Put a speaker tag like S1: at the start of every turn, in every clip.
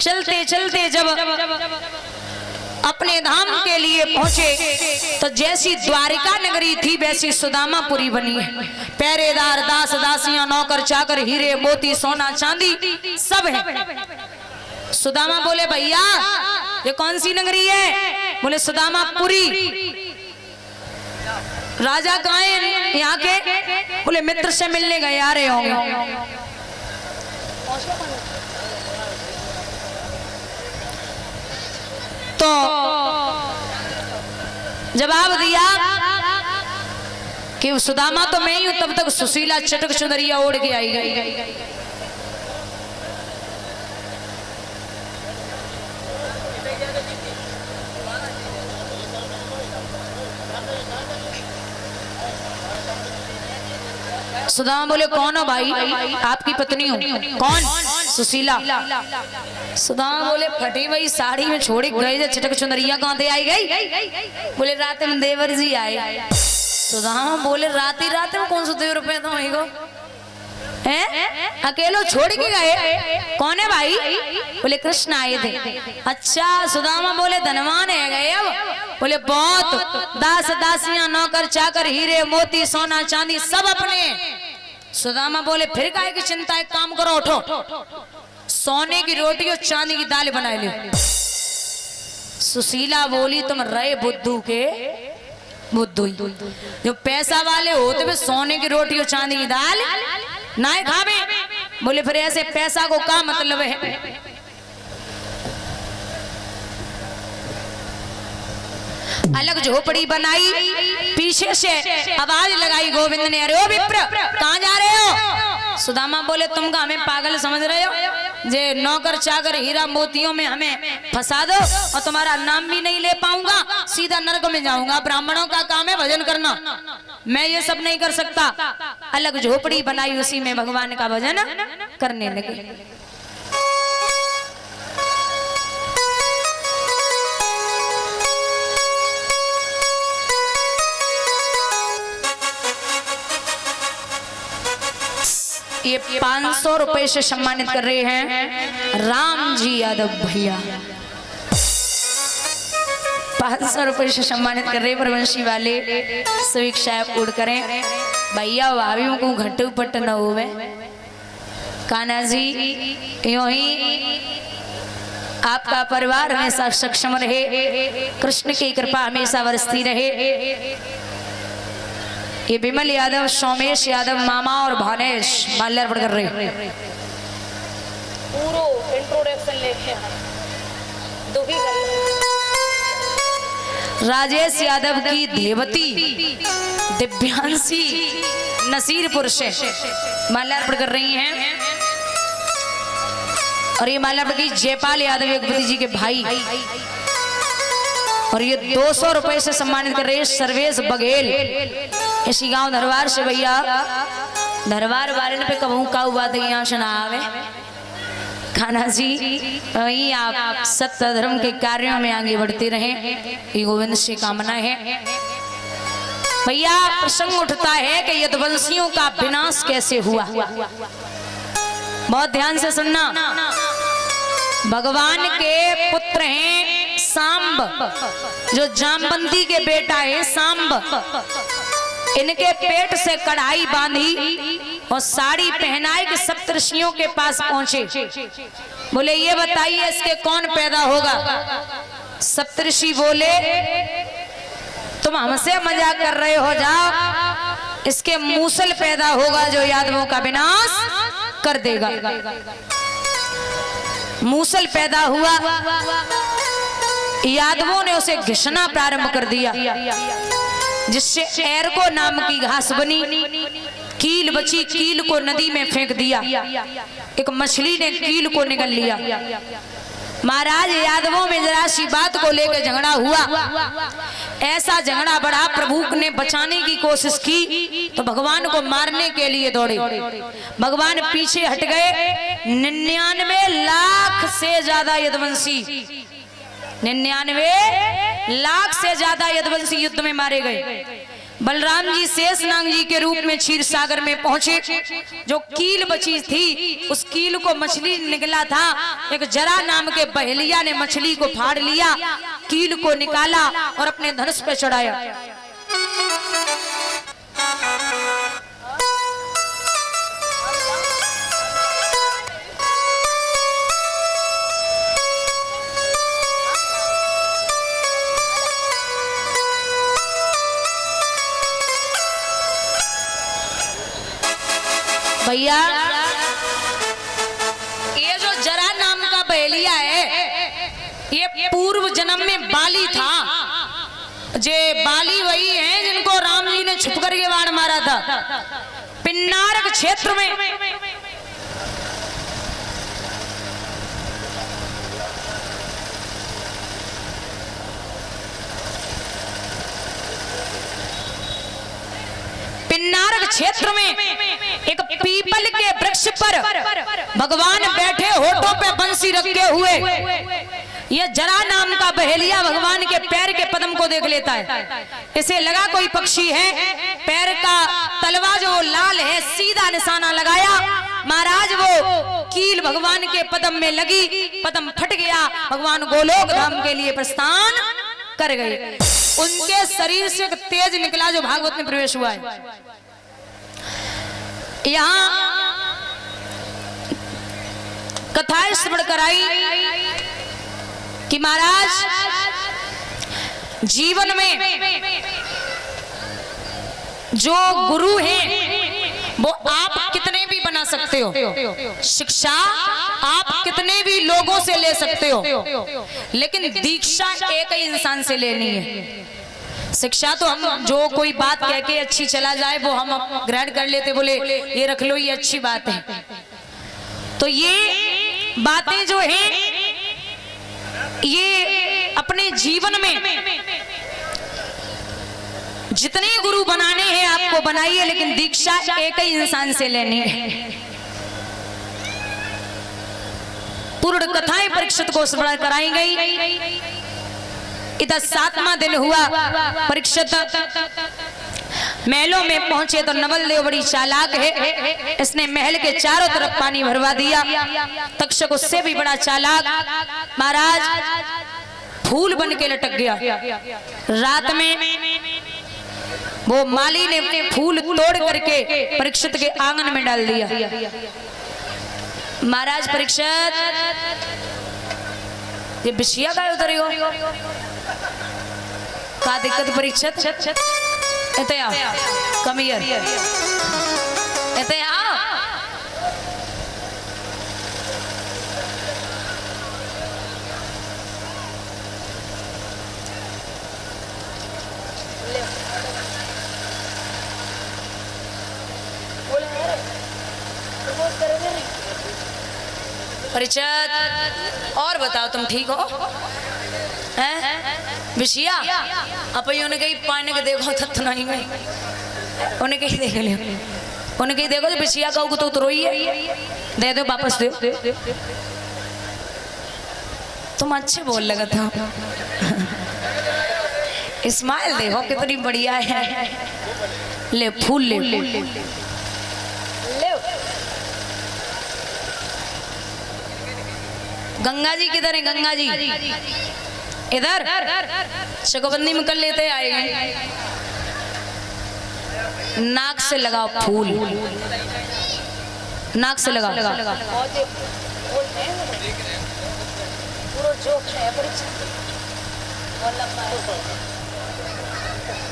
S1: चलते चलते जब अपने धाम के लिए पहुंचे तो जैसी द्वारिका नगरी थी वैसी सुदामापुरी बनी है। पहरेदार, दास दासियां, नौकर चाकर, हीरे मोती, सोना चांदी सब है। सुदामा बोले भैया ये कौन सी नगरी है? बोले सुदामापुरी। राजा कहाँ है यहाँ के? बोले मित्र से मिलने गए आ रहे होंगे। तो जवाब दिया कि सुदामा तो मैं ही हूं। तब तक सुशीला चटक चुनरिया ओढ़ के आई गई। सुदामा बोले कौन हो भाई? आपकी पत्नी हूं। कौन? सुशीला। सुदामा बोले फटी वही साड़ी में छोड़ी गई चटक चुनरिया कहां से आई गई? बोले रात में देवर जी आए। सुदामा बोले रात में कौन सा देवर रुपये तो वही को हैं? अकेलो छोड़ के गए? कौन है भाई? बोले कृष्ण आए थे। अच्छा। सुदामा बोले धनवान है गए अब? बोले बहुत। दास दासियां, नौकर चाकर, हीरे मोती, सोना चांदी सब अपने। सुदामा बोले फिर काहे की चिंता, एक काम करो उठो, सोने की रोटी और चांदी की दाल बना ले। सुशीला बोली तुम रहे बुद्धू के बुद्धू, जो पैसा वाले होते वे सोने की रोटी और चांदी की दाल ना खावे। बोले फिर ऐसे पैसा को क्या मतलब है? अलग झोपड़ी बनाई, पीछे से आवाज लगाई गोविंद ने, अरे ओ विप्र कहां जा रहे हो? सुदामा बोले तुम का हमें पागल समझ रहे हो? जे नौकर चाकर हीरा मोतियों में हमें फंसा दो और तुम्हारा नाम भी नहीं ले पाऊंगा, सीधा नरक में जाऊंगा। ब्राह्मणों का काम है भजन करना, मैं ये सब नहीं कर सकता। अलग झोपड़ी बनाई, उसी में भगवान का भजन करने लगे। ये 500 रुपए से सम्मानित कर रहे हैं राम जी यादव भैया। 500 रुपए से सम्मानित कर रहे परवंशी वाले सवीक्षा पूर्ण करें भैया। भाभियों को घट्टू पट्ट न होवे। कान्हा जी यूं ही आपका परिवार हमेशा सक्षम रहे, कृष्ण की कृपा हमेशा बरसती रहे। ये विमल यादव, सोमेश यादव मामा और भानेश माल्यार्पण कर रहे। पूरा इंट्रोडक्शन लेके राजेश यादव की देवती दिव्यांशी नसीरपुर से माल्यार्पण कर रही हैं। और ये माल्यार्पण की जयपाल यादव योगपति जी के भाई। और ये 200 रुपए से सम्मानित कर रहे हैं सर्वेश बघेल, इसी गांव धरवार से भैया। धरवार वाले ने पे कहूँ का हुआ था यहाँ से ना आवे। कान्हा जी वही आप सत्य धर्म के कार्यों में आगे बढ़ते रहे, ये गोविंद से कामना है। भैया प्रसंग उठता है कि यदुवंशियों का विनाश कैसे हुआ। बहुत ध्यान से सुनना। भगवान के पुत्र हैं सांब, जो जामवंती के बेटा है सांब। इनके पेट से कढ़ाई बांधी और साड़ी पहनाई के सप्तऋषियों के पास पहुंचे। बोले ये बताइए इसके कौन पैदा होगा? सप्तऋषि बोले तुम हमसे मजाक कर रहे हो, जाओ इसके मूसल पैदा होगा जो यादवों का विनाश कर देगा। मूसल पैदा हुआ, यादवों ने उसे घिसना प्रारंभ कर दिया, जिससे एरको नाम की घास बनी। कील बची, कील को नदी में फेंक दिया। एक मछली ने कील को निगल लिया। महाराज यादवों में जरा सी बात को लेकर झगड़ा हुआ। ऐसा झगड़ा बढ़ा, प्रभु ने बचाने की कोशिश की तो भगवान को मारने के लिए दौड़े। भगवान पीछे हट गए। 99 लाख से ज्यादा यदुवंशी, 99 लाख से ज्यादा यदुवंशी युद्ध में मारे गए। बलराम जी शेषनाग जी के रूप में क्षीर सागर में पहुंचे। जो कील बची थी उस कील को मछली निकला था, एक जरा नाम के बहेलिया ने मछली को फाड़ लिया, कील को निकाला और अपने धनुष पे चढ़ाया। भैया ये जो जरा नाम का बहेलिया है ये पूर्व जन्म में बाली था। जे बाली वही है जिनको राम जी ने छुप करके वार मारा था पिन्नारक क्षेत्र में। पिन्नारक क्षेत्र में एक पीपल के वृक्ष पर भगवान बैठे, होठों पे बंसी रखे हुए। यह जरा नाम का बहेलिया भगवान के पैर के पद्म को देख लेता है। इसे लगा कोई पक्षी है, पैर का तलवा जो लाल है, सीधा निशाना लगाया। महाराज वो कील भगवान के पद्म में लगी, पद्म फट गया, भगवान गोलोक धाम के लिए प्रस्थान कर गए। उनके शरीर से एक तेज निकला जो भागवत में प्रवेश हुआ है। यहाँ कथाएं श्रवण कराई कि महाराज जीवन में जो गुरु हैं वो आप कितने भी बना सकते हो, शिक्षा आप कितने भी लोगों से ले सकते हो, लेकिन दीक्षा एक ही इंसान से लेनी है। शिक्षा तो हम जो कोई बात कह के अच्छी चला जाए वो हम ग्रहण कर लेते, बोले ये रख लो ये अच्छी बात है। तो ये बातें जो हैं ये अपने जीवन में जितने गुरु बनाने हैं आपको बनाइए, लेकिन दीक्षा एक ही इंसान से लेनी है। पूर्ण कथाएं परीक्षित को स्मरण कराई गई। इधर 7वां दिन हुआ। परीक्षित महलों में पहुंचे तो नवल देव बड़ी चालाक है, इसने महल के चारों तरफ पानी भरवा दिया। तक्षक उससे भी बड़ा चालाक, महाराज फूल बन के लटक गया। रात में वो माली ने फूल तोड़ करके परीक्षित के आंगन में डाल दिया। महाराज परीक्षित ये बिछिया का उतरी हो का दिक्कत परीक्षित एते आ कम हियर एते आ परिचय। और बताओ तुम ठीक हो हैं? बिछिया अब उन्हें कहीं पानी के देखो तब तो नहीं गई, उन्हें कहीं देख ले, उन्हें कहीं देखो तो बिछिया कहूँ तो उतरो ही है, दे दो वापस दो। तुम अच्छे बोल लगा था। स्माइल देखो कितनी बढ़िया है। ले फूल ले, ले। गंगा जी किधर है? गंगा जी इधर चकोबंदी में कर लेते आएंगे। नाक से लगाओ फूल, नाक से लगाओ।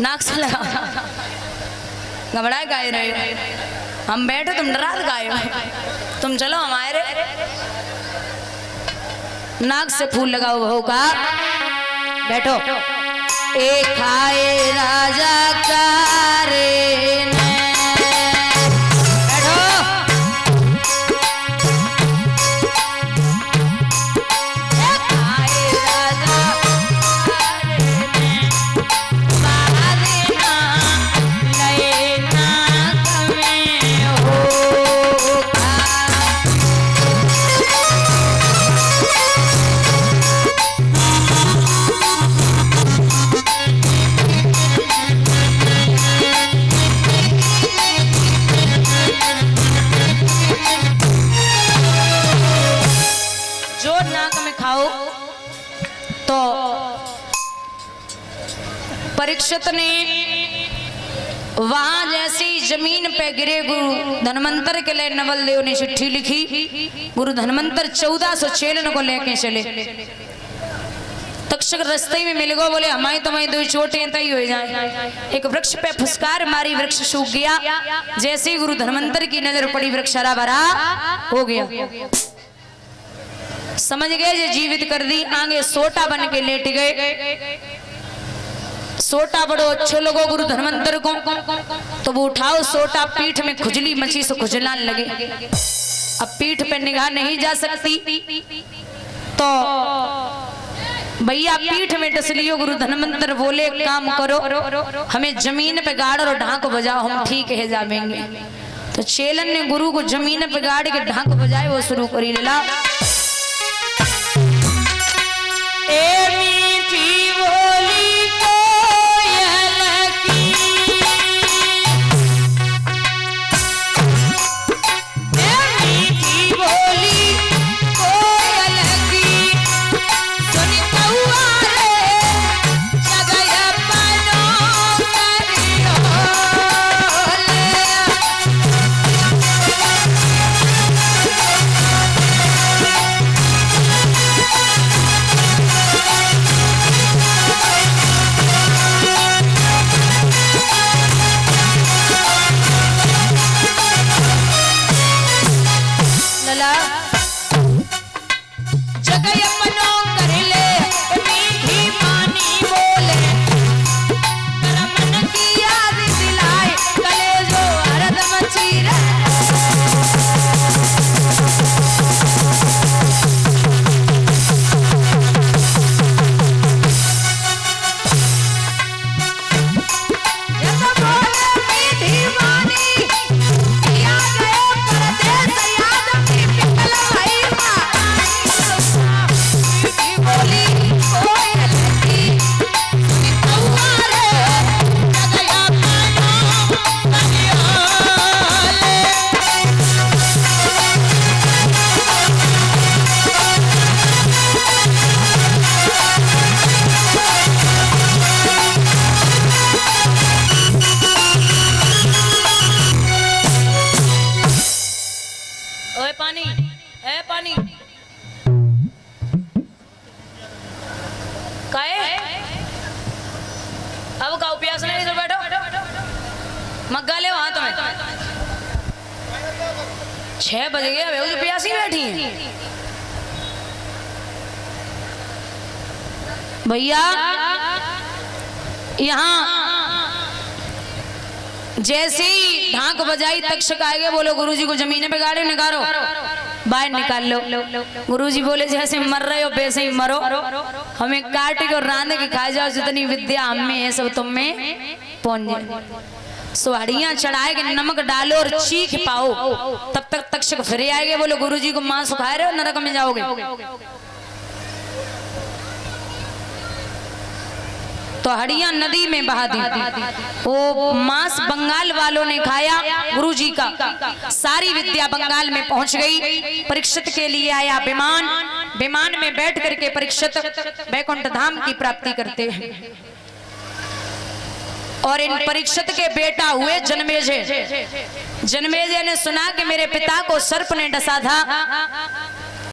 S1: नाक से लगाओ। घबराए गाए रहे, हम बैठे तुम डरात गाए हो, तुम चलो हमारे। नाक से फूल लगाओ बहू का। बैठो। एक खाए राजा का रे बैठो। एक खाए राजा का रे बादेना लेना कमे होगा। जो नाक में खाओ। तो परीक्षित ने वहां जैसी जमीन पे गिरे, गुरु धनवंतर के लिए नवल देव ने चिट्ठी लिखी। गुरु धनवंतर 1400 चेलन को लेके चले। तक्षक रास्ते में मिल गो, बोले हमारी तुम्हारी दो चोटें तय हो जाए। एक वृक्ष पे फुसकार मारी, वृक्ष सूख गया। जैसे ही गुरु धनवंतर की नजर पड़ी, वृक्ष हरा भरा हो गया। समझ गए जे जीवित कर दी। आगे सोटा बन के लेट गए। सोटा बड़ो अच्छो लगो गुरु धनवंतर को, तो वो उठाओ सोटा, पीठ में खुजली मची से खुजलान लगे। अब पीठ पे निगाह नहीं जा सकती, तो भैया पीठ में डस लियो। गुरु धनवंतर बोले काम करो, हमें जमीन पे गाड़ और ढाक बजाओ, हम ठीक है जावेंगे। तो चेलन ने गुरु को जमीन पे गाड़ के ढाक बजाए, वो शुरू करी लेला। अब का प्यास नहीं, तो बैठो मग्गा ले वहां तुम्हें। 6 बज गए, अब जो प्यासी बैठी है भैया। यहाँ जैसे ही ढाक बजाई, तक्षक आएगा, बोलो गुरुजी को जमीन पे गाड़े निकालो, बाहर निकाल लो। गुरुजी बोले जैसे मर रहे हो वैसे ही मरो, हमें काट के और रांध के खा जाओ, जितनी विद्या हम में है सब तुम में पहुंच जाए। सुहाड़ियां चढ़ाए के नमक डालो और चीख पाओ, तब तक तक्षक फिर आएंगे, बोलो गुरुजी को मांस खा रहे हो, नरक में जाओगे। तो हड़ियां नदी में बहा दी। वो मांस बंगाल वालों ने खाया, गुरुजी का सारी विद्या बंगाल में पहुंच गई। परीक्षित के लिए आया विमान, विमान में बैठ करके परीक्षित वैकुंठ धाम की प्राप्ति करते हैं। और इन परीक्षित के बेटा हुए जन्मेजय। जन्मेजय ने सुना कि मेरे पिता को सर्प ने डसा था,